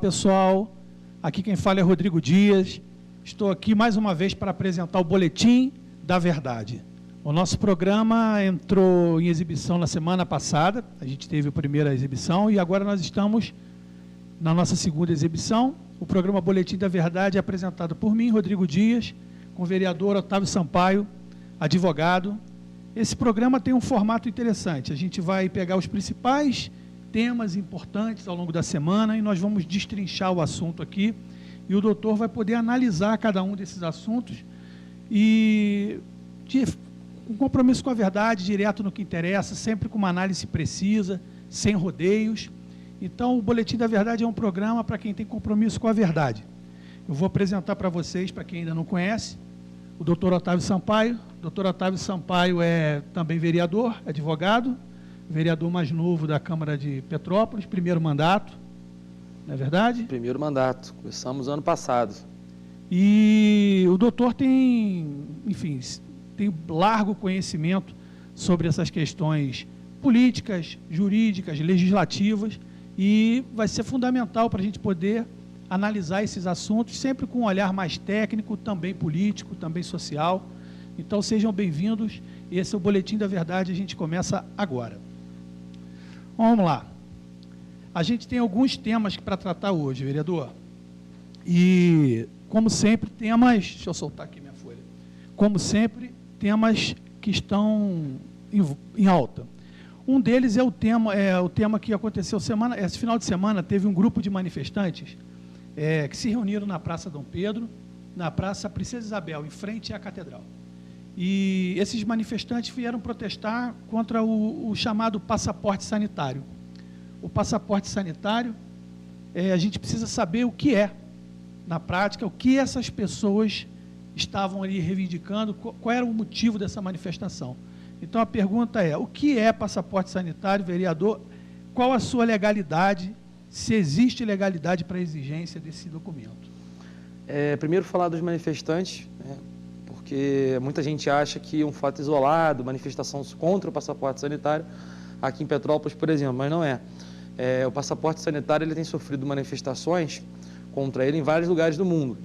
pessoal, aqui quem fala é Rodrigo Dias, estou aqui mais uma vez para apresentar o Boletim da Verdade. O nosso programa entrou em exibição na semana passada, a gente teve a primeira exibição e agora nós estamos na nossa segunda exibição. O programa Boletim da Verdade é apresentado por mim, Rodrigo Dias, com o vereador Otávio Sampaio, advogado. Esse programa tem um formato interessante, a gente vai pegar os principais temas importantes ao longo da semana e nós vamos destrinchar o assunto aqui e o doutor vai poder analisar cada um desses assuntos e um compromisso com a verdade, direto no que interessa, sempre com uma análise precisa, sem rodeios. Então, o Boletim da Verdade é um programa para quem tem compromisso com a verdade. Eu vou apresentar para vocês, para quem ainda não conhece, o doutor Otávio Sampaio. O doutor Otávio Sampaio é também vereador, advogado, vereador mais novo da Câmara de Petrópolis, primeiro mandato, não é verdade? Primeiro mandato, começamos ano passado. E o doutor tem, enfim, tem largo conhecimento sobre essas questões políticas, jurídicas, legislativas, e vai ser fundamental para a gente poder analisar esses assuntos, sempre com um olhar mais técnico, também político, também social. Então, sejam bem-vindos. Esse é o Boletim da Verdade, a gente começa agora. Vamos lá. A gente tem alguns temas para tratar hoje, vereador. E, como sempre, temas... Deixa eu soltar aqui minha folha. Como sempre, temas que estão em alta. Um deles é o tema que aconteceu esse final de semana, teve um grupo de manifestantes que se reuniram na Praça Dom Pedro, na Praça Princesa Isabel, em frente à Catedral. E esses manifestantes vieram protestar contra o chamado passaporte sanitário. O passaporte sanitário, a gente precisa saber o que é, na prática, o que essas pessoas estavam ali reivindicando, qual era o motivo dessa manifestação. Então, a pergunta é, o que é passaporte sanitário, vereador? Qual a sua legalidade, se existe legalidade para a exigência desse documento? Primeiro, falar dos manifestantes, né? Porque muita gente acha que um fato isolado, manifestação contra o passaporte sanitário, aqui em Petrópolis, por exemplo, mas não é. O passaporte sanitário ele tem sofrido manifestações contra ele em vários lugares do mundo,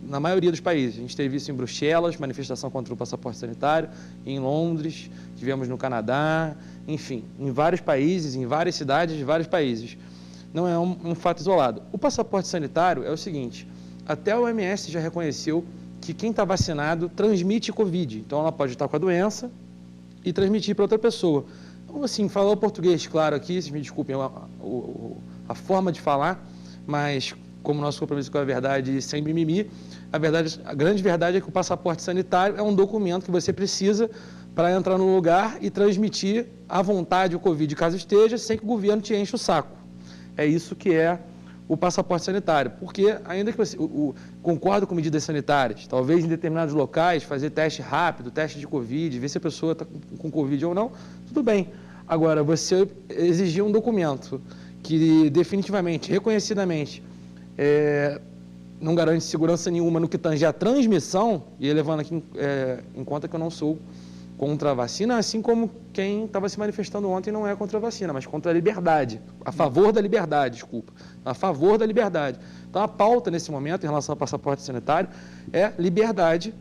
na maioria dos países. A gente teve isso em Bruxelas, manifestação contra o passaporte sanitário, em Londres, tivemos no Canadá, enfim, em vários países, em várias cidades de vários países. Não é um fato isolado. O passaporte sanitário é o seguinte, até o OMS já reconheceu que quem está vacinado transmite Covid. Então, ela pode estar com a doença e transmitir para outra pessoa. Então, assim, falar o português, claro, aqui, vocês me desculpem a forma de falar, mas como nosso compromisso com a verdade sem mimimi, a grande verdade é que o passaporte sanitário é um documento que você precisa para entrar no lugar e transmitir à vontade o Covid, caso esteja, sem que o governo te enche o saco. É isso que é o passaporte sanitário, porque ainda que você concordo com medidas sanitárias, talvez em determinados locais fazer teste rápido, teste de Covid, ver se a pessoa está com Covid ou não, tudo bem. Agora, você exigir um documento que definitivamente, reconhecidamente, não garante segurança nenhuma no que tange a transmissão, e levando aqui em conta que eu não sou contra a vacina, assim como quem estava se manifestando ontem não é contra a vacina, mas contra a liberdade, a favor da liberdade, desculpa, a favor da liberdade. Então, a pauta nesse momento, em relação ao passaporte sanitário, é liberdade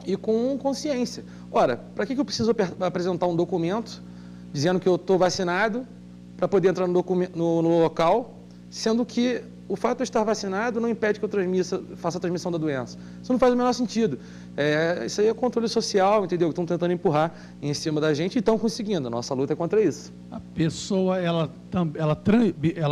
e com consciência. Ora, para que eu preciso apresentar um documento dizendo que eu estou vacinado para poder entrar no local, sendo que o fato de eu estar vacinado não impede que eu faça a transmissão da doença. Isso não faz o menor sentido. Isso aí é controle social, entendeu? Estão tentando empurrar em cima da gente e estão conseguindo. A nossa luta é contra isso. A pessoa, ela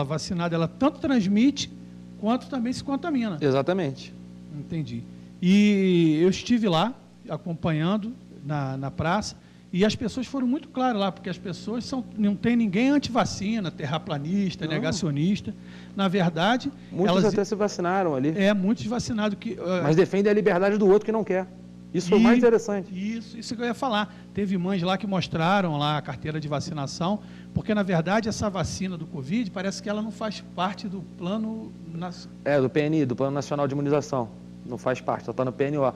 vacinada, ela tanto transmite, quanto também se contamina. Exatamente. Entendi. E eu estive lá, acompanhando na praça, e as pessoas foram muito claras lá, porque as pessoas não tem ninguém antivacina, terraplanista, negacionista. Na verdade... Muitos até se vacinaram ali. Muitos vacinados. Mas defendem a liberdade do outro que não quer. Isso foi o mais interessante. Isso que eu ia falar. Teve mães lá que mostraram lá a carteira de vacinação, porque, na verdade, essa vacina do Covid, parece que ela não faz parte do plano... do PNI, do Plano Nacional de Imunização. Não faz parte, só está no PNO.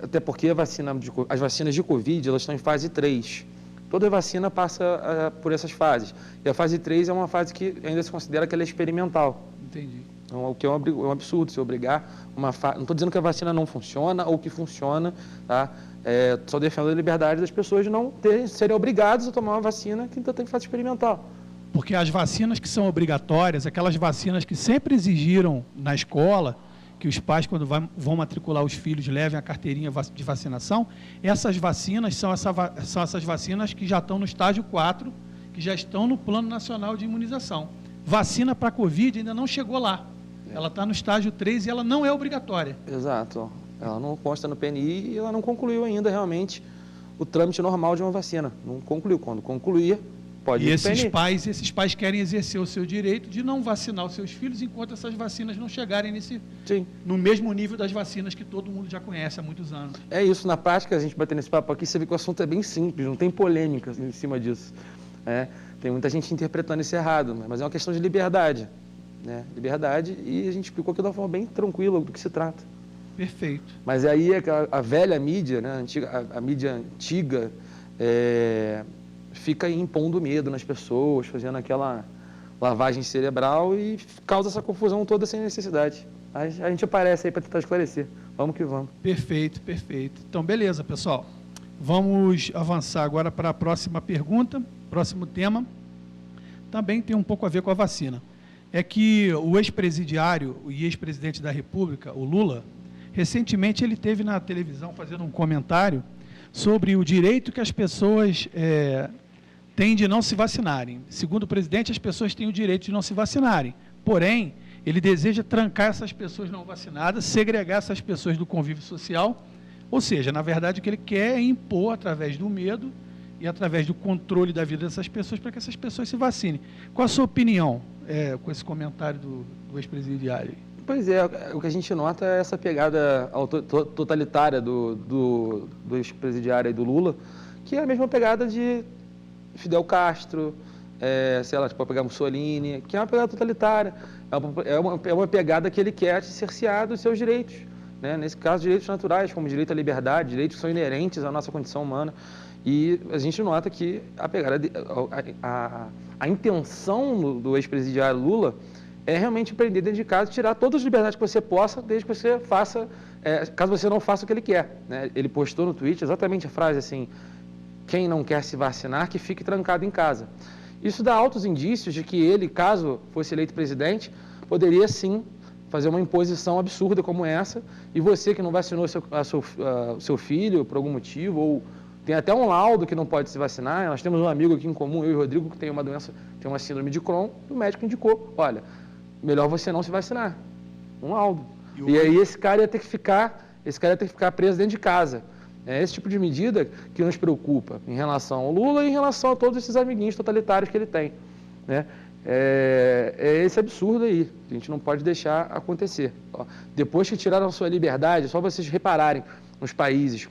Até porque as vacinas de Covid, elas estão em fase 3. Toda vacina passa por essas fases. E a fase 3 é uma fase que ainda se considera que ela é experimental. Entendi. Então, o que é um absurdo se obrigar não estou dizendo que a vacina não funciona ou que funciona, tá? Só defendo a liberdade das pessoas de não serem obrigadas a tomar uma vacina que ainda tem fase experimental. Porque as vacinas que são obrigatórias, aquelas vacinas que sempre exigiram na escola, que os pais, quando vão matricular os filhos, levem a carteirinha de vacinação, essas vacinas são essas vacinas que já estão no estágio 4, que já estão no Plano Nacional de Imunização. Vacina para a Covid ainda não chegou lá. Ela está no estágio 3 e ela não é obrigatória. Exato. Ela não consta no PNI e ela não concluiu ainda realmente o trâmite normal de uma vacina. Não concluiu. Quando concluir, pode ir para o PNI. Esses pais querem exercer o seu direito de não vacinar os seus filhos enquanto essas vacinas não chegarem no mesmo nível das vacinas que todo mundo já conhece há muitos anos. É isso. Na prática, a gente bater nesse papo aqui, você vê que o assunto é bem simples, não tem polêmica em cima disso. Tem muita gente interpretando isso errado, mas é uma questão de liberdade. Liberdade, e a gente explicou aqui de uma forma bem tranquila do que se trata. Perfeito. Mas aí a velha mídia, a mídia antiga, fica impondo medo nas pessoas, fazendo aquela lavagem cerebral e causa essa confusão toda sem necessidade. A gente aparece aí para tentar esclarecer. Vamos que vamos. Perfeito, perfeito. Então, beleza, pessoal. Vamos avançar agora para a próxima pergunta, próximo tema. Também tem um pouco a ver com a vacina. É que o ex-presidiário e ex-presidente da República, o Lula, recentemente ele esteve na televisão fazendo um comentário sobre o direito que as pessoas têm de não se vacinarem. Segundo o presidente, as pessoas têm o direito de não se vacinarem. Porém, ele deseja trancar essas pessoas não vacinadas, segregar essas pessoas do convívio social. Ou seja, na verdade, o que ele quer é impor, através do medo e através do controle da vida dessas pessoas, para que essas pessoas se vacinem. Qual a sua opinião com esse comentário do ex-presidiário? Pois é, o que a gente nota é essa pegada totalitária do ex-presidiário e do Lula, que é a mesma pegada de Fidel Castro, sei lá, tipo, pegar Mussolini, que é uma pegada totalitária, é uma pegada que ele quer cercear dos seus direitos, nesse caso, direitos naturais, como direito à liberdade, direitos que são inerentes à nossa condição humana. E a gente nota que a intenção do ex-presidiário Lula é realmente prender dentro de casa e tirar todas as liberdades que você possa, desde que você faça, caso você não faça o que ele quer. Ele postou no Twitter exatamente a frase assim: quem não quer se vacinar, que fique trancado em casa. Isso dá altos indícios de que ele, caso fosse eleito presidente, poderia sim fazer uma imposição absurda como essa, e você que não vacinou seu filho por algum motivo, ou tem até um laudo que não pode se vacinar. Nós temos um amigo aqui em comum, eu e o Rodrigo, que tem uma doença, tem uma síndrome de Crohn, e o médico indicou: olha, melhor você não se vacinar. Um laudo. E aí esse cara ia ter que ficar preso dentro de casa. É esse tipo de medida que nos preocupa em relação ao Lula e em relação a todos esses amiguinhos totalitários que ele tem. É esse absurdo aí, a gente não pode deixar acontecer. Depois que tiraram a sua liberdade, só vocês repararem nos países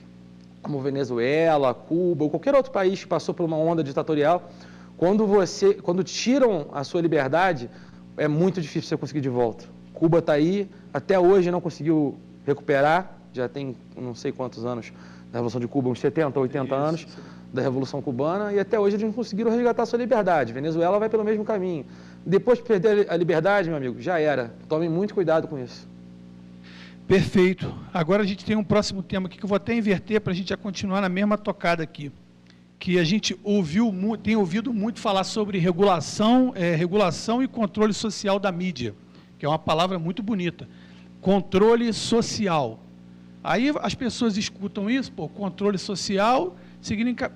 como Venezuela, Cuba ou qualquer outro país que passou por uma onda ditatorial, quando tiram a sua liberdade, é muito difícil você conseguir de volta. Cuba está aí, até hoje não conseguiu recuperar, já tem não sei quantos anos da Revolução de Cuba, uns 70, 80 anos da Revolução Cubana, e até hoje eles não conseguiram resgatar a sua liberdade. Venezuela vai pelo mesmo caminho. Depois de perder a liberdade, meu amigo, já era. Tomem muito cuidado com isso. Perfeito. Agora a gente tem um próximo tema aqui que eu vou até inverter para a gente já continuar na mesma tocada aqui. Que a gente tem ouvido muito falar sobre regulação e controle social da mídia, que é uma palavra muito bonita. Controle social. Aí as pessoas escutam isso, controle social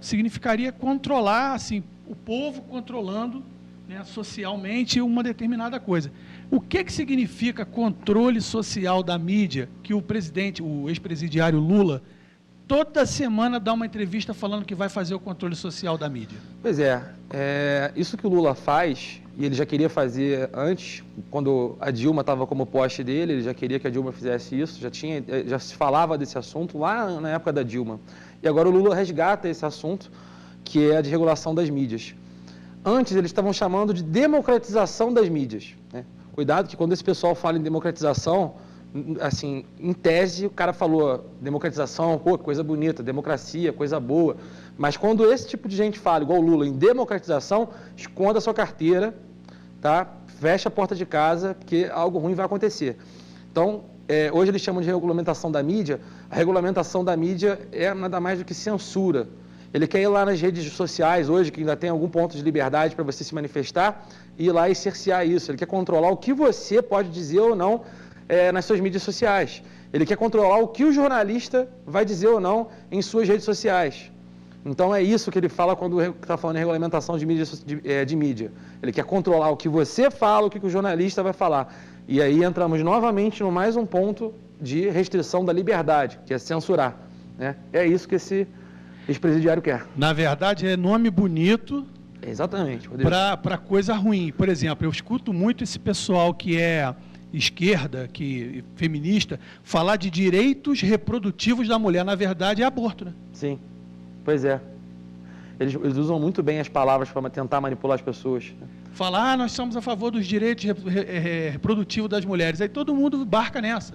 significaria controlar, assim, o povo controlando, socialmente uma determinada coisa. O que significa controle social da mídia, que o ex-presidiário Lula, toda semana dá uma entrevista falando que vai fazer o controle social da mídia? Pois isso que o Lula faz, e ele já queria fazer antes, quando a Dilma estava como poste dele, ele já queria que a Dilma fizesse isso, já se falava desse assunto lá na época da Dilma. E agora o Lula resgata esse assunto, que é a desregulação das mídias. Antes eles estavam chamando de democratização das mídias. Cuidado que quando esse pessoal fala em democratização, assim, em tese o cara falou democratização, coisa bonita, democracia, coisa boa. Mas quando esse tipo de gente fala, igual o Lula, em democratização, esconda a sua carteira, tá? fecha a porta de casa, porque algo ruim vai acontecer. Então, hoje eles chamam de regulamentação da mídia. A regulamentação da mídia é nada mais do que censura. Ele quer ir lá nas redes sociais hoje, que ainda tem algum ponto de liberdade para você se manifestar, e ir lá e cercear isso. Ele quer controlar o que você pode dizer ou não nas suas mídias sociais. Ele quer controlar o que o jornalista vai dizer ou não em suas redes sociais. Então é isso que ele fala quando está falando em regulamentação de mídia. Ele quer controlar o que você fala, o que o jornalista vai falar. E aí entramos novamente no mais um ponto de restrição da liberdade, que é censurar, né? É isso que esse presidiário quer. Na verdade, é nome bonito. Exatamente. Para coisa ruim. Por exemplo, eu escuto muito esse pessoal que é esquerda, que feminista, falar de direitos reprodutivos da mulher. Na verdade, é aborto, né? Sim. Pois é. Eles usam muito bem as palavras para tentar manipular as pessoas. Falar, nós somos a favor dos direitos reprodutivos das mulheres. Aí todo mundo embarca nessa.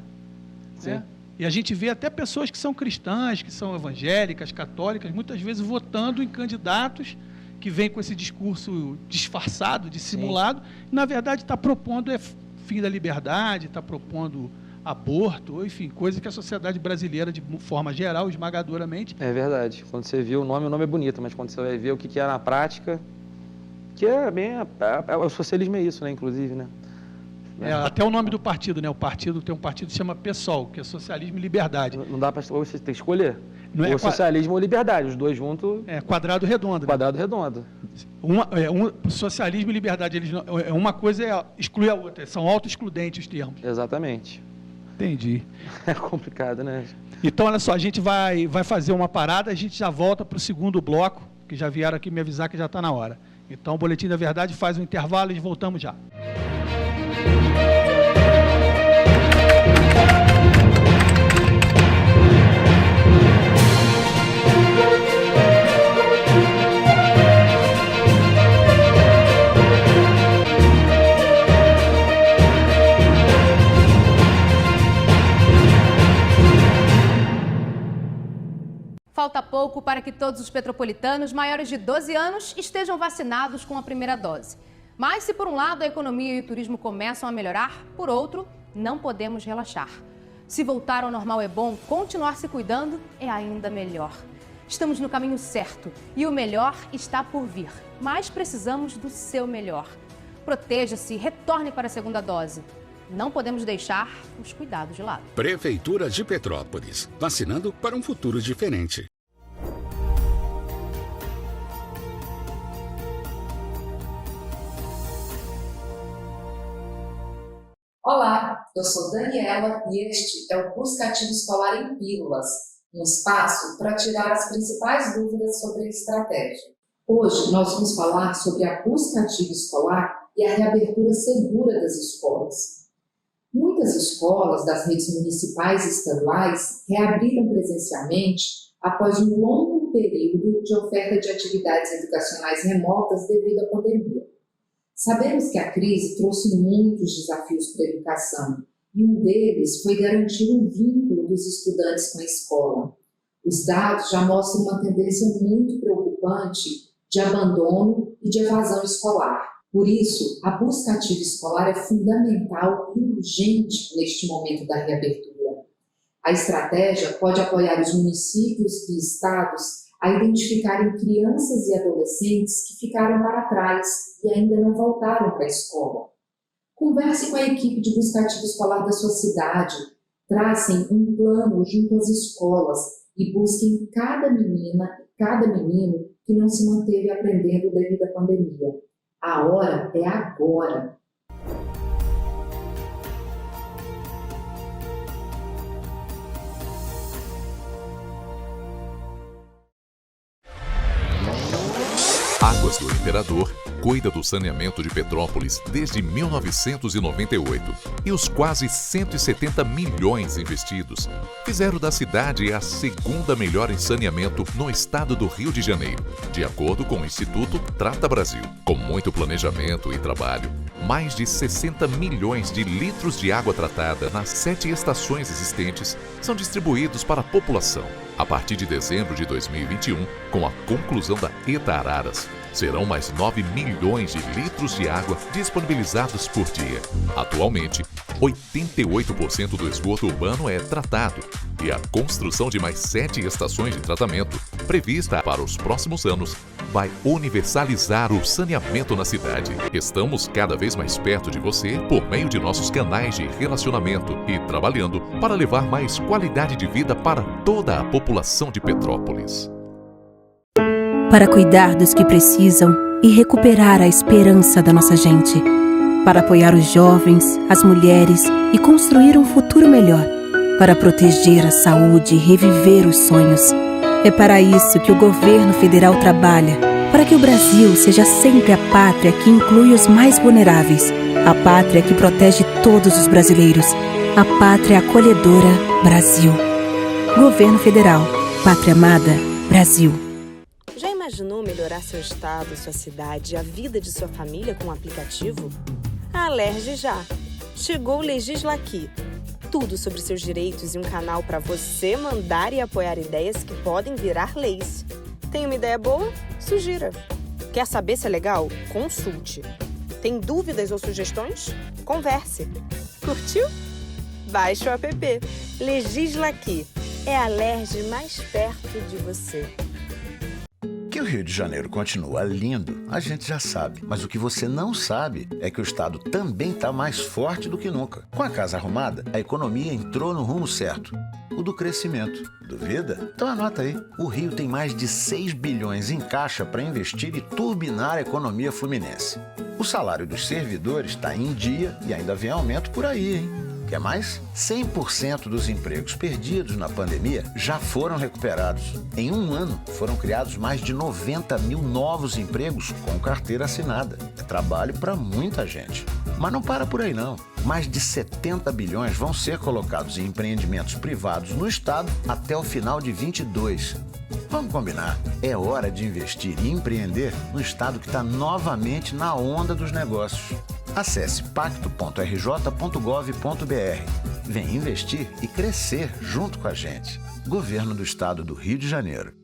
Sim. Né? E a gente vê até pessoas que são cristãs, que são evangélicas, católicas, muitas vezes votando em candidatos que vêm com esse discurso disfarçado, dissimulado, e, na verdade está propondo fim da liberdade, está propondo aborto, enfim, coisa que a sociedade brasileira, de forma geral, esmagadoramente... É verdade. Quando você viu o nome é bonito, mas quando você vai ver o que é na prática, que é bem... O socialismo é isso, né, inclusive, né? Até o nome do partido, né? O partido tem um partido que se chama PSOL, que é Socialismo e Liberdade. Não dá para você ter que escolher. Não ou socialismo ou liberdade, os dois juntos... É quadrado redondo. Quadrado redondo. Socialismo e liberdade, uma coisa exclui a outra, são auto-excludentes os termos. Exatamente. Entendi. É complicado, né? Então, olha só, a gente vai fazer uma parada, a gente já volta para o segundo bloco, que já vieram aqui me avisar que já está na hora. Então, o Boletim da Verdade faz um intervalo e voltamos já. Falta pouco para que todos os petropolitanos maiores de 12 anos estejam vacinados com a primeira dose. Mas se por um lado a economia e o turismo começam a melhorar, por outro, não podemos relaxar. Se voltar ao normal é bom, continuar se cuidando é ainda melhor. Estamos no caminho certo e o melhor está por vir, mas precisamos do seu melhor. Proteja-se e retorne para a segunda dose. Não podemos deixar os cuidados de lado. Prefeitura de Petrópolis, vacinando para um futuro diferente. Olá, eu sou Daniela e este é o Busca Ativo Escolar em Pílulas, um espaço para tirar as principais dúvidas sobre a estratégia. Hoje nós vamos falar sobre a busca ativa escolar e a reabertura segura das escolas. Muitas escolas das redes municipais e estaduais reabriram presencialmente após um longo período de oferta de atividades educacionais remotas devido à pandemia. Sabemos que a crise trouxe muitos desafios para a educação e um deles foi garantir o vínculo dos estudantes com a escola. Os dados já mostram uma tendência muito preocupante de abandono e de evasão escolar. Por isso, a busca ativa escolar é fundamental e urgente neste momento da reabertura. A estratégia pode apoiar os municípios e estados a identificarem crianças e adolescentes que ficaram para trás e ainda não voltaram para a escola. Converse com a equipe de busca ativa escolar da sua cidade, tracem um plano junto às escolas e busquem cada menina e cada menino que não se manteve aprendendo devido à pandemia. A hora é agora. Águas do Imperador cuida do saneamento de Petrópolis desde 1998 e os quase 170 milhões investidos fizeram da cidade a segunda melhor em saneamento no estado do Rio de Janeiro, de acordo com o Instituto Trata Brasil. Com muito planejamento e trabalho, mais de 60 milhões de litros de água tratada nas 7 estações existentes são distribuídos para a população, A partir de dezembro de 2021, com a conclusão da ETA Araras, serão mais 9 milhões de litros de água disponibilizados por dia. Atualmente, 88% do esgoto urbano é tratado e a construção de mais 7 estações de tratamento, prevista para os próximos anos, vai universalizar o saneamento na cidade. Estamos cada vez mais perto de você por meio de nossos canais de relacionamento e trabalhando para levar mais qualidade de vida para toda a população de Petrópolis. Para cuidar dos que precisam e recuperar a esperança da nossa gente. Para apoiar os jovens, as mulheres e construir um futuro melhor. Para proteger a saúde e reviver os sonhos. É para isso que o governo federal trabalha, para que o Brasil seja sempre a pátria que inclui os mais vulneráveis, a pátria que protege todos os brasileiros, a pátria acolhedora Brasil. Governo Federal, Pátria Amada, Brasil. Já imaginou melhorar seu estado, sua cidade e a vida de sua família com um aplicativo? A Alerj já! Chegou o Legisla Aqui. Tudo sobre seus direitos e um canal para você mandar e apoiar ideias que podem virar leis. Tem uma ideia boa? Sugira. Quer saber se é legal? Consulte. Tem dúvidas ou sugestões? Converse. Curtiu? Baixe o app. Legisla Aqui. É a Alerj mais perto de você. Que o Rio de Janeiro continua lindo, a gente já sabe. Mas o que você não sabe é que o estado também está mais forte do que nunca. Com a casa arrumada, a economia entrou no rumo certo. O do crescimento. Duvida? Então anota aí. O Rio tem mais de 6 bilhões em caixa para investir e turbinar a economia fluminense. O salário dos servidores está em dia e ainda vem aumento por aí, hein? Quer mais? 100% dos empregos perdidos na pandemia já foram recuperados. Em um ano, foram criados mais de 90 mil novos empregos com carteira assinada. É trabalho para muita gente. Mas não para por aí, não. Mais de 70 bilhões vão ser colocados em empreendimentos privados no estado até o final de 22. Vamos combinar. É hora de investir e empreender no estado que está novamente na onda dos negócios. Acesse pacto.rj.gov.br. Vem investir e crescer junto com a gente. Governo do Estado do Rio de Janeiro.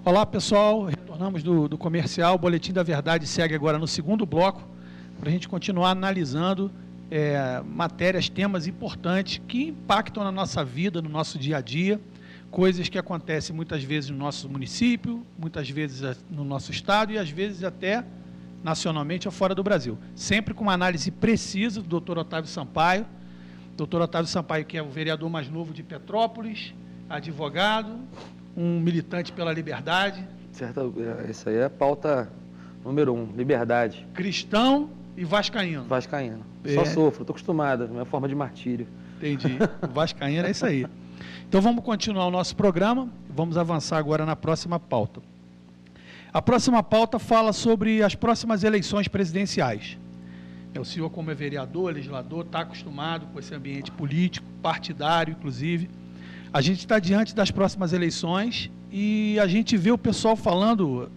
Olá pessoal, retornamos do comercial, o Boletim da Verdade segue agora no segundo bloco, para a gente continuar analisando matérias, temas importantes que impactam na nossa vida, no nosso dia a dia, coisas que acontecem muitas vezes no nosso município, muitas vezes no nosso estado e às vezes até nacionalmente ou fora do Brasil. Sempre com uma análise precisa do Dr. Otávio Sampaio. Dr. Otávio Sampaio, que é o vereador mais novo de Petrópolis, advogado, um militante pela liberdade. Certo, essa aí é a pauta número 1, liberdade. Cristão e vascaíno. Vascaíno. Só sofro, estou acostumado, é minha forma de martírio. Entendi. Vascaíno é isso aí. Então vamos continuar o nosso programa, vamos avançar agora na próxima pauta. A próxima pauta fala sobre as próximas eleições presidenciais. O senhor, como é vereador, legislador, está acostumado com esse ambiente político, partidário, inclusive. A gente está diante das próximas eleições e a gente vê o pessoal falando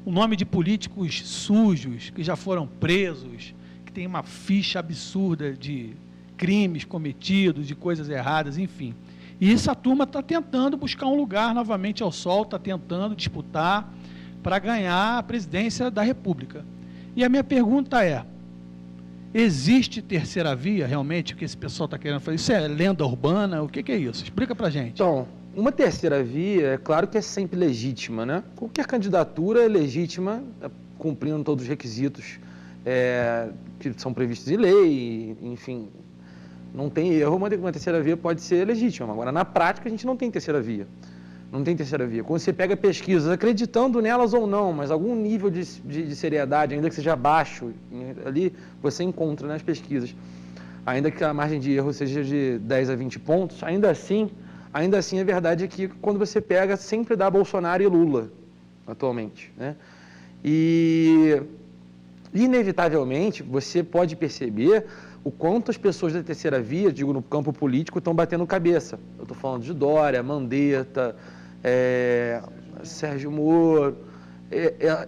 o nome de políticos sujos, que já foram presos, que tem uma ficha absurda de crimes cometidos, de coisas erradas, enfim. E essa turma está tentando buscar um lugar novamente ao sol, está tentando disputar para ganhar a presidência da República. E a minha pergunta é, existe terceira via, realmente, o que esse pessoal está querendo fazer? Isso é lenda urbana? O que é isso? Explica para a gente. Então, uma terceira via, é claro que é sempre legítima, né? Qualquer candidatura é legítima, cumprindo todos os requisitos que são previstos em lei, enfim, não tem erro, uma terceira via pode ser legítima. Agora, na prática, a gente não tem terceira via. Não tem terceira via. Quando você pega pesquisas, acreditando nelas ou não, mas algum nível de seriedade, ainda que seja baixo, ali você encontra nas pesquisas. Ainda que a margem de erro seja de 10 a 20 pontos, ainda assim a verdade é que quando você pega, sempre dá Bolsonaro e Lula, atualmente, né? E, inevitavelmente, você pode perceber o quanto as pessoas da terceira via, digo, no campo político, estão batendo cabeça. Eu estou falando de Dória, Mandetta, Sérgio Moro.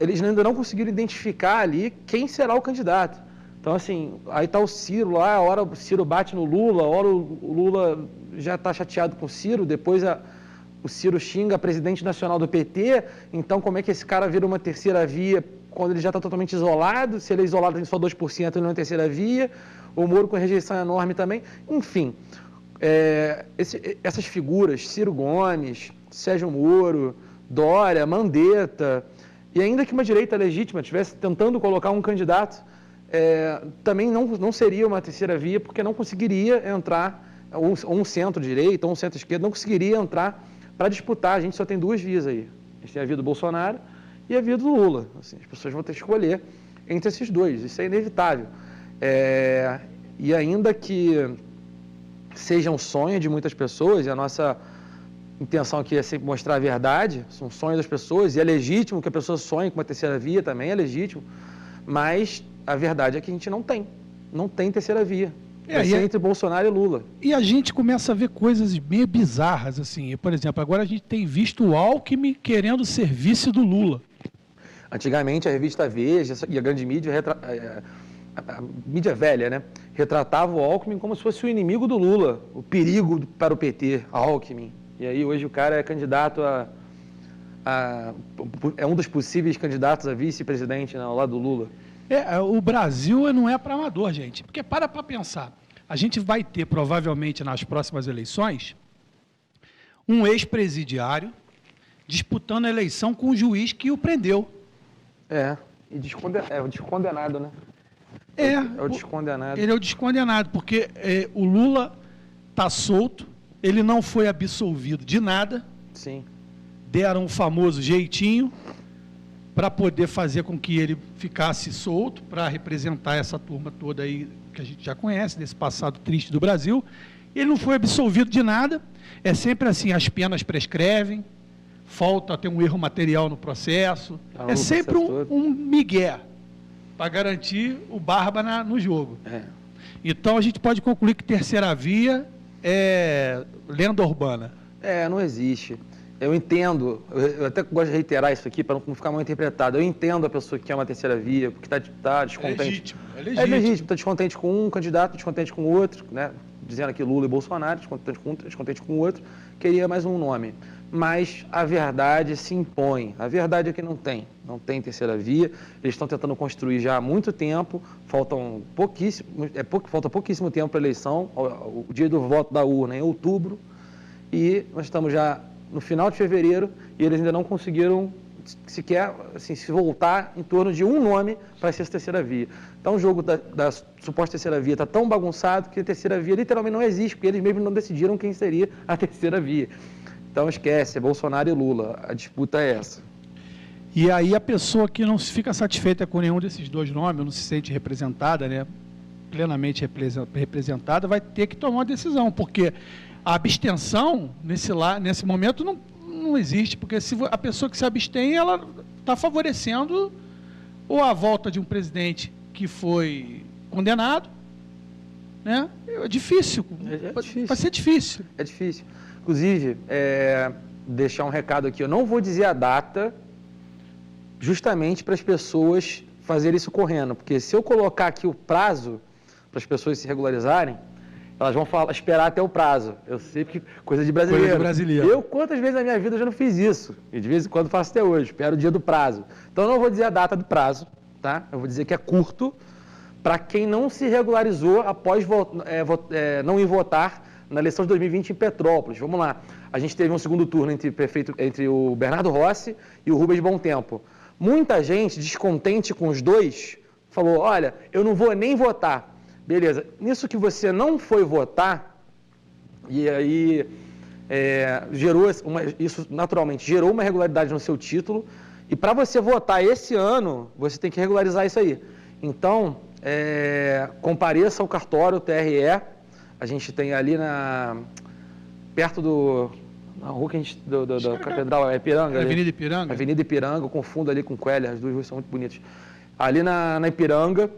Eles ainda não conseguiram identificar ali quem será o candidato. Então, assim, aí está o Ciro lá, a hora o Ciro bate no Lula, a hora o Lula já está chateado com o Ciro, depois o Ciro xinga a presidente nacional do PT, então como é que esse cara vira uma terceira via quando ele já está totalmente isolado? Se ele é isolado tem só 2%, ele não é terceira via, o Moro com rejeição enorme também. Enfim, essas figuras, Ciro Gomes, Sérgio Moro, Dória, Mandetta, e ainda que uma direita legítima estivesse tentando colocar um candidato, também não seria uma terceira via, porque não conseguiria entrar, ou um centro-direita, ou um centro-esquerda, não conseguiria entrar para disputar. A gente só tem duas vias aí. A gente tem a via do Bolsonaro e a via do Lula. Assim, as pessoas vão ter que escolher entre esses dois, isso é inevitável. E ainda que seja um sonho de muitas pessoas, e a nossa intenção aqui é sempre mostrar a verdade, são sonhos das pessoas, e é legítimo que a pessoa sonhe com uma terceira via, também é legítimo, mas a verdade é que a gente não tem terceira via. Entre Bolsonaro e Lula. E a gente começa a ver coisas meio bizarras, assim. Por exemplo, agora a gente tem visto o Alckmin querendo ser vice do Lula. Antigamente a revista Veja e a grande mídia, a mídia velha, né, retratava o Alckmin como se fosse o inimigo do Lula, o perigo para o PT, Alckmin. E aí hoje o cara é candidato é um dos possíveis candidatos a vice-presidente, né, ao lado do Lula. O Brasil não é para amador, gente. Porque para pensar, a gente vai ter provavelmente nas próximas eleições um ex-presidiário disputando a eleição com o juiz que o prendeu. É o descondenado, né? É o descondenado. Ele é o descondenado, porque o Lula está solto, ele não foi absolvido de nada. Sim. Deram o famoso jeitinho para poder fazer com que ele ficasse solto, para representar essa turma toda aí que a gente já conhece, desse passado triste do Brasil. Ele não foi absolvido de nada, é sempre assim, as penas prescrevem, falta ter um erro material no processo, é sempre um migué, para garantir o barba no jogo. Então a gente pode concluir que terceira via é lenda urbana. Não existe. Eu entendo, eu até gosto de reiterar isso aqui para não ficar mal interpretado. Eu entendo a pessoa que quer uma terceira via, porque está descontente. É legítimo, está descontente com um candidato, descontente com o outro, né? Dizendo aqui Lula e Bolsonaro, descontente com um, descontente com o outro, queria mais um nome. Mas a verdade se impõe. A verdade é que não tem terceira via. Eles estão tentando construir já há muito tempo, falta pouquíssimo tempo para a eleição, o dia do voto da urna em outubro, e nós estamos já no final de fevereiro, e eles ainda não conseguiram sequer assim, se voltar em torno de um nome para ser essa terceira via. Então o jogo da suposta terceira via está tão bagunçado que a terceira via literalmente não existe, porque eles mesmos não decidiram quem seria a terceira via. Então esquece, é Bolsonaro e Lula, a disputa é essa. E aí a pessoa que não fica satisfeita com nenhum desses dois nomes, não se sente representada, né, plenamente representada, vai ter que tomar uma decisão, porque a abstenção, nesse momento, não existe, porque se a pessoa que se abstém, ela está favorecendo ou a volta de um presidente que foi condenado, né? É difícil. Vai ser difícil. É difícil. Inclusive, deixar um recado aqui, eu não vou dizer a data, justamente para as pessoas fazerem isso correndo, porque se eu colocar aqui o prazo para as pessoas se regularizarem, elas vão esperar até o prazo. Eu sei que coisa de brasileiro. Eu, quantas vezes na minha vida, já não fiz isso. E de vez em quando faço até hoje. Espero o dia do prazo. Então, eu não vou dizer a data do prazo, tá? Eu vou dizer que é curto para quem não se regularizou após não ir votar na eleição de 2020 em Petrópolis. Vamos lá. A gente teve um segundo turno entre o Bernardo Rossi e o Rubens Bom Tempo. Muita gente, descontente com os dois, falou, olha, eu não vou nem votar. Beleza, nisso que você não foi votar, e aí isso naturalmente gerou uma irregularidade no seu título, e para você votar esse ano, você tem que regularizar isso aí. Então, compareça ao cartório TRE, a gente tem ali perto Na rua que a gente, da Catedral, é Ipiranga. Avenida Ipiranga? Avenida Ipiranga, eu confundo ali com Queller, as duas ruas são muito bonitas. Ali na Ipiranga,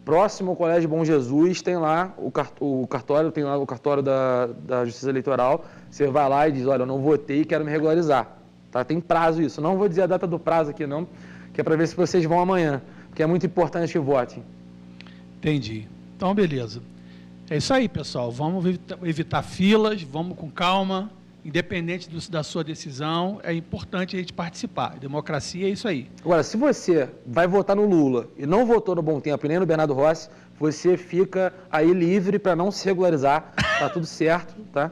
próximo ao Colégio Bom Jesus, tem lá o cartório, tem lá o cartório da Justiça Eleitoral. Você vai lá e diz, olha, eu não votei e quero me regularizar. Tá? Tem prazo isso. Não vou dizer a data do prazo aqui não, que é para ver se vocês vão amanhã, porque é muito importante que votem. Entendi. Então, beleza. É isso aí, pessoal. Vamos evitar filas, vamos com calma. Independente da sua decisão, é importante a gente participar. Democracia é isso aí. Agora, se você vai votar no Lula e não votou no Bom Tempo e nem no Bernardo Rossi, você fica aí livre para não se regularizar. Tá tudo certo, tá?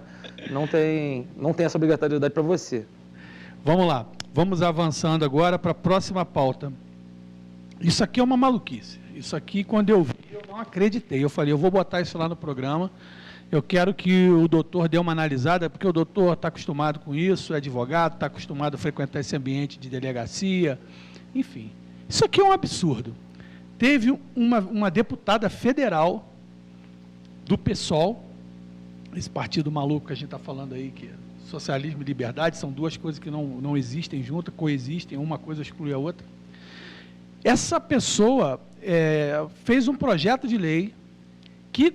Não tem essa obrigatoriedade para você. Vamos lá. Vamos avançando agora para a próxima pauta. Isso aqui é uma maluquice. Isso aqui, quando eu vi, eu não acreditei. Eu falei, eu vou botar isso lá no programa. Eu quero que o doutor dê uma analisada, porque o doutor está acostumado com isso, é advogado, está acostumado a frequentar esse ambiente de delegacia, enfim. Isso aqui é um absurdo. Teve uma deputada federal do PSOL, esse partido maluco que a gente está falando aí, que é socialismo e liberdade, são duas coisas que não existem juntas, coexistem, uma coisa exclui a outra. Essa pessoa fez um projeto de lei que,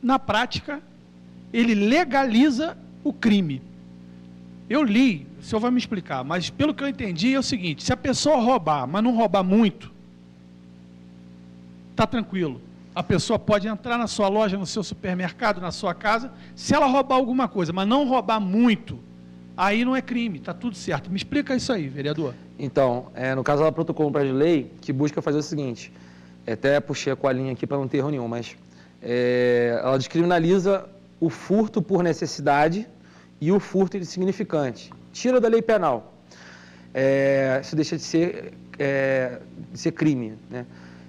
na prática, ele legaliza o crime. Eu li, o senhor vai me explicar, mas pelo que eu entendi é o seguinte, se a pessoa roubar, mas não roubar muito, está tranquilo. A pessoa pode entrar na sua loja, no seu supermercado, na sua casa, se ela roubar alguma coisa, mas não roubar muito, aí não é crime, está tudo certo. Me explica isso aí, vereador. Então, no caso ela protocolou um projeto de lei que busca fazer o seguinte, até puxei a colinha aqui para não ter erro nenhum, mas ela descriminaliza o furto por necessidade e o furto insignificante. Tira da lei penal. Isso deixa de ser crime, né?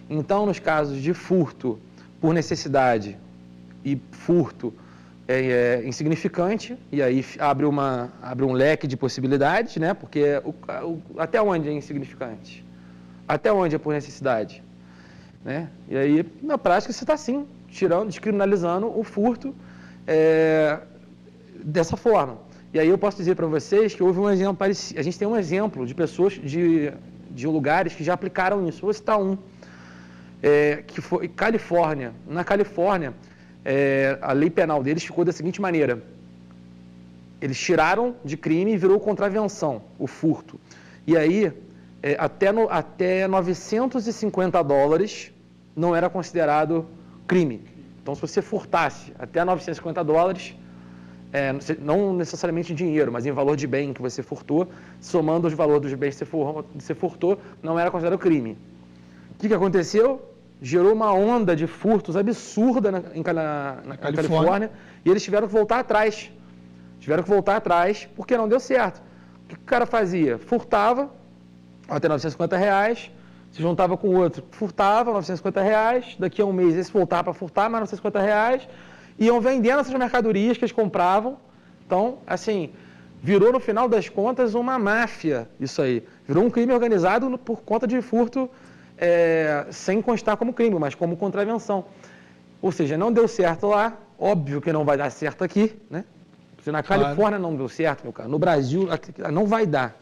Então, nos casos de furto por necessidade e furto insignificante, e aí abre um leque de possibilidades, né? Porque até onde é insignificante? Até onde é por necessidade? Né? E aí, na prática, você está sim descriminalizando o furto dessa forma. E aí eu posso dizer para vocês que houve um exemplo parecido. A gente tem um exemplo de pessoas de lugares que já aplicaram isso. Vou citar um, que foi Califórnia. Na Califórnia, a lei penal deles ficou da seguinte maneira. Eles tiraram de crime e virou contravenção, o furto. E aí, até $950 não era considerado crime. Então, se você furtasse até $950, não necessariamente em dinheiro, mas em valor de bem que você furtou, somando os valores dos bens que você furtou, não era considerado crime. O que aconteceu? Gerou uma onda de furtos absurda na Califórnia, e eles tiveram que voltar atrás. Porque não deu certo. O que o cara fazia? Furtava até R$950, se juntava com o outro, furtava R$950, daqui a um mês esse voltava para furtar mais R$950, iam vendendo essas mercadorias que eles compravam. Então, assim, virou no final das contas uma máfia isso aí. Virou um crime organizado por conta de furto sem constar como crime, mas como contravenção. Ou seja, não deu certo lá, óbvio que não vai dar certo aqui, né? Se na Califórnia não deu certo, meu cara, no Brasil não vai dar.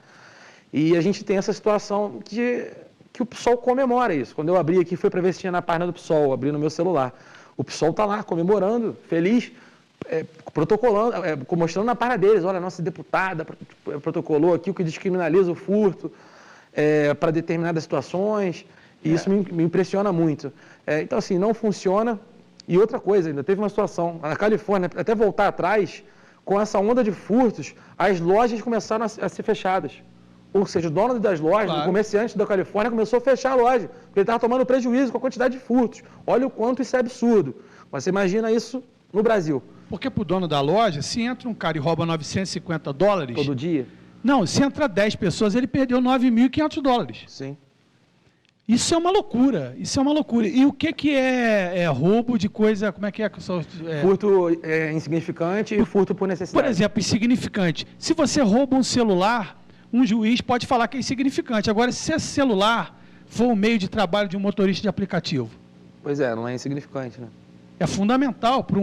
E a gente tem essa situação que o PSOL comemora isso. Quando eu abri aqui, foi para ver se tinha na página do PSOL, abri no meu celular. O PSOL está lá, comemorando, feliz, protocolando, mostrando na página deles, olha, a nossa deputada protocolou aqui o que descriminaliza o furto para determinadas situações, e isso me impressiona muito. Então, assim, não funciona. E outra coisa, ainda teve uma situação, na Califórnia, até voltar atrás, com essa onda de furtos, as lojas começaram a ser fechadas. Ou seja, o dono das lojas, o comerciante da Califórnia, começou a fechar a loja, porque ele estava tomando prejuízo com a quantidade de furtos. Olha o quanto isso é absurdo. Mas você imagina isso no Brasil. Porque para o dono da loja, se entra um cara e rouba $950... Todo dia? Não, se entra 10 pessoas, ele perdeu $9.500. Sim. Isso é uma loucura, E o que é roubo de coisa, como é que é? Furto insignificante e furto por necessidade. Por exemplo, insignificante. Se você rouba um celular, um juiz pode falar que é insignificante. Agora, se esse celular for o meio de trabalho de um motorista de aplicativo. Pois é, não é insignificante, né? é fundamental para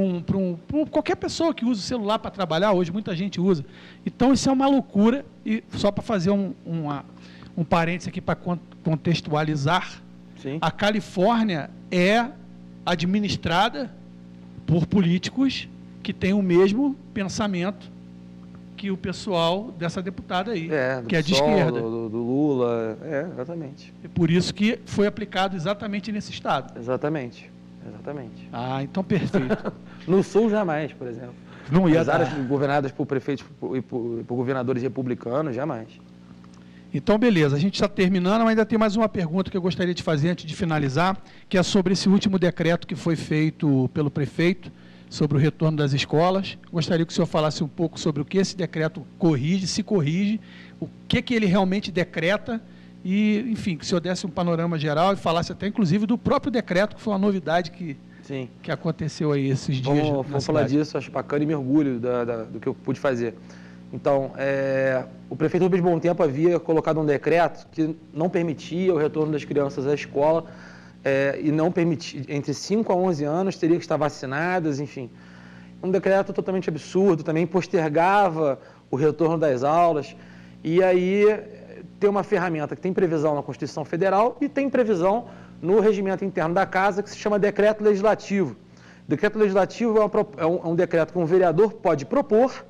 qualquer pessoa que usa o celular para trabalhar, hoje muita gente usa. Então, isso é uma loucura, e só para fazer um parênteses aqui para contextualizar, Sim. A Califórnia é administrada por políticos que têm o mesmo pensamento que o pessoal dessa deputada aí, que é de esquerda. Do Lula, exatamente. É por isso que foi aplicado exatamente nesse estado. Exatamente. Ah, então perfeito. No Sul, jamais, por exemplo. Não ia As dar. áreas governadas por prefeitos e por governadores republicanos, jamais. Então, beleza, a gente está terminando, mas ainda tem mais uma pergunta que eu gostaria de fazer antes de finalizar, que é sobre esse último decreto que foi feito pelo prefeito, sobre o retorno das escolas. Gostaria que o senhor falasse um pouco sobre o que esse decreto se corrige, o que ele realmente decreta, e, enfim, que o senhor desse um panorama geral e falasse até, inclusive, do próprio decreto, que foi uma novidade que aconteceu aí esses dias. Vamos falar disso, acho bacana e me orgulho do que eu pude fazer. Então, o prefeito Rubens Bom Tempo havia colocado um decreto que não permitia o retorno das crianças à escola e não permitia, entre 5 a 11 anos, teria que estar vacinadas, enfim. Um decreto totalmente absurdo, também postergava o retorno das aulas. E aí tem uma ferramenta que tem previsão na Constituição Federal e tem previsão no regimento interno da Casa, que se chama decreto legislativo. Decreto legislativo é um decreto que um vereador pode propor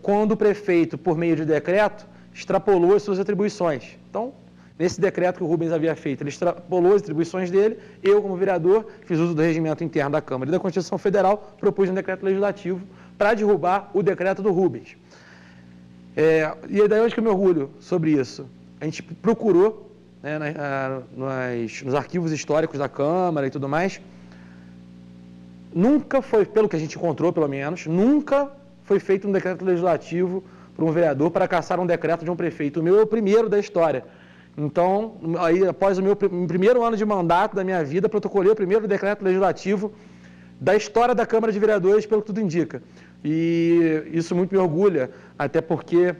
quando o prefeito, por meio de decreto, extrapolou as suas atribuições. Então, nesse decreto que o Rubens havia feito, ele extrapolou as atribuições dele, eu, como vereador, fiz uso do regimento interno da Câmara e da Constituição Federal, propus um decreto legislativo para derrubar o decreto do Rubens. E daí onde que eu me orgulho sobre isso? A gente procurou, nos arquivos históricos da Câmara e tudo mais, nunca foi, pelo que a gente encontrou pelo menos, nunca foi feito um decreto legislativo por um vereador para cassar um decreto de um prefeito. O meu é o primeiro da história. Então, aí, após o meu primeiro ano de mandato da minha vida, protocolei o primeiro decreto legislativo da história da Câmara de Vereadores, pelo que tudo indica. E isso muito me orgulha, até porque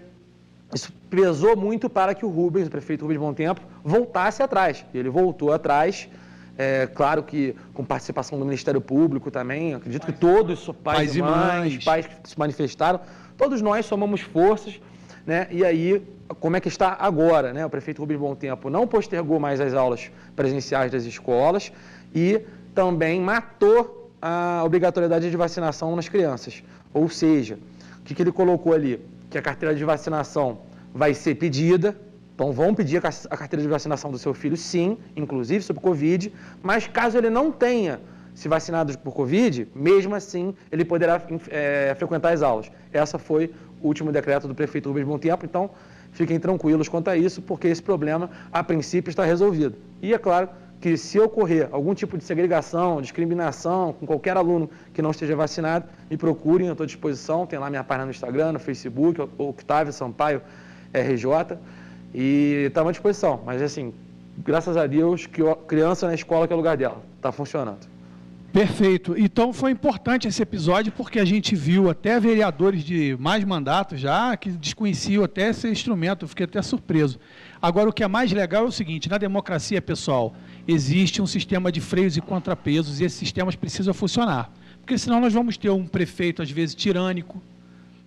isso pesou muito para que o prefeito Rubens Bom Tempo, voltasse atrás. Ele voltou atrás, claro que com participação do Ministério Público também, acredito que todos, pais e mães, pais que se manifestaram, todos nós somamos forças, né? E aí, como é que está agora, né? O prefeito Rubens Bom Tempo não postergou mais as aulas presenciais das escolas e também matou a obrigatoriedade de vacinação nas crianças. Ou seja, o que ele colocou ali? Que a carteira de vacinação vai ser pedida, então vão pedir a carteira de vacinação do seu filho, sim, inclusive sobre Covid, mas caso ele não tenha se vacinado por Covid, mesmo assim ele poderá frequentar as aulas. Essa foi o último decreto do prefeito Rubens Bom Tempo, então fiquem tranquilos quanto a isso, porque esse problema, a princípio, está resolvido. E é claro que se ocorrer algum tipo de segregação, discriminação com qualquer aluno que não esteja vacinado, me procurem, eu estou à disposição, tem lá minha página no Instagram, no Facebook, Octávio Sampaio RJ, e estamos à disposição. Mas assim, graças a Deus, que criança na escola que é o lugar dela, está funcionando. Perfeito. Então foi importante esse episódio porque a gente viu até vereadores de mais mandatos já que desconheciam até esse instrumento, eu fiquei até surpreso. Agora o que é mais legal é o seguinte, na democracia, pessoal, existe um sistema de freios e contrapesos e esses sistemas precisam funcionar. Porque senão nós vamos ter um prefeito às vezes tirânico,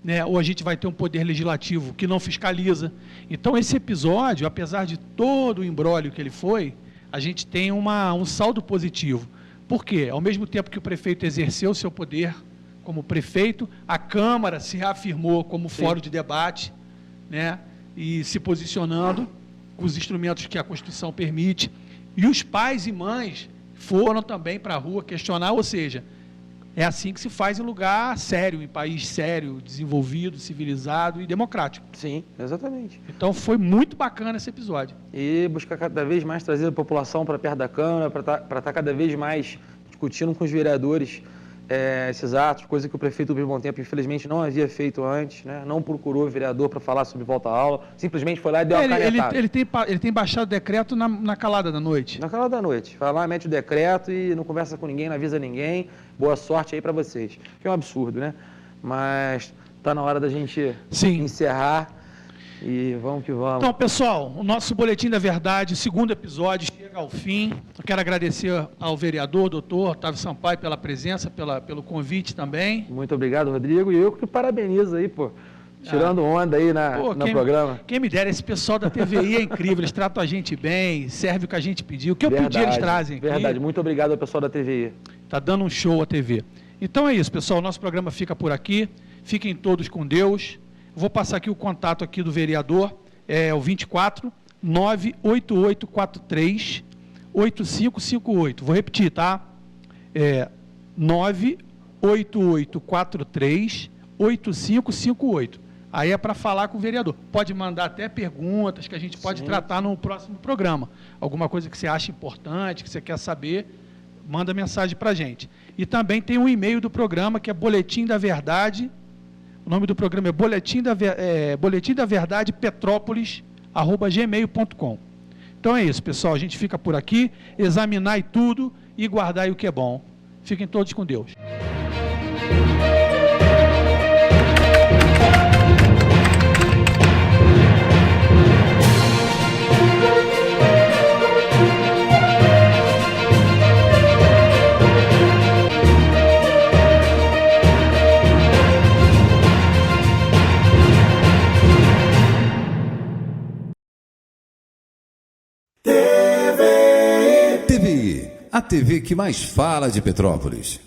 né? Ou a gente vai ter um poder legislativo que não fiscaliza. Então esse episódio, apesar de todo o imbróglio que ele foi, a gente tem um saldo positivo. Por quê? Ao mesmo tempo que o prefeito exerceu o seu poder como prefeito, a Câmara se reafirmou como fórum de debate, né? E se posicionando com os instrumentos que a Constituição permite. E os pais e mães foram também para a rua questionar, ou seja, é assim que se faz em lugar sério, em país sério, desenvolvido, civilizado e democrático. Sim, exatamente. Então foi muito bacana esse episódio. E buscar cada vez mais trazer a população para perto da Câmara, para estar cada vez mais discutindo com os vereadores esses atos, coisa que o prefeito do Bom Tempo, infelizmente, não havia feito antes, né? Não procurou o vereador para falar sobre volta à aula, simplesmente foi lá e deu uma canetada. Ele tem baixado o decreto na calada da noite. Na calada da noite. Vai lá, mete o decreto e não conversa com ninguém, não avisa ninguém. Boa sorte aí para vocês. Que é um absurdo, né? Mas está na hora da gente encerrar e vamos que vamos. Então, pessoal, o nosso Boletim da Verdade, o segundo episódio, chega Ao fim, eu quero agradecer ao vereador, doutor Otávio Sampaio, pela presença, pelo convite também. Muito obrigado, Rodrigo. E eu que parabenizo aí, pô. Tirando onda aí no programa. Quem me dera, esse pessoal da TVI é incrível, eles tratam a gente bem, serve o que a gente pediu. O que eu pedi, eles trazem aqui. Verdade, muito obrigado ao pessoal da TVI. Está dando um show a TV. Então é isso, pessoal, nosso programa fica por aqui. Fiquem todos com Deus. Vou passar aqui o contato aqui do vereador, é o 24 98843 8558. Vou repetir, tá? 98843 8558. Aí é para falar com o vereador. Pode mandar até perguntas que a gente pode tratar no próximo programa. Alguma coisa que você acha importante, que você quer saber, manda mensagem para a gente. E também tem um e-mail do programa, que é Boletim da Verdade. O nome do programa é Boletim da Verdade Petrópolis@gmail.com. Então é isso, pessoal. A gente fica por aqui, examinar tudo e guardar o que é bom. Fiquem todos com Deus. TVI, a TV que mais fala de Petrópolis.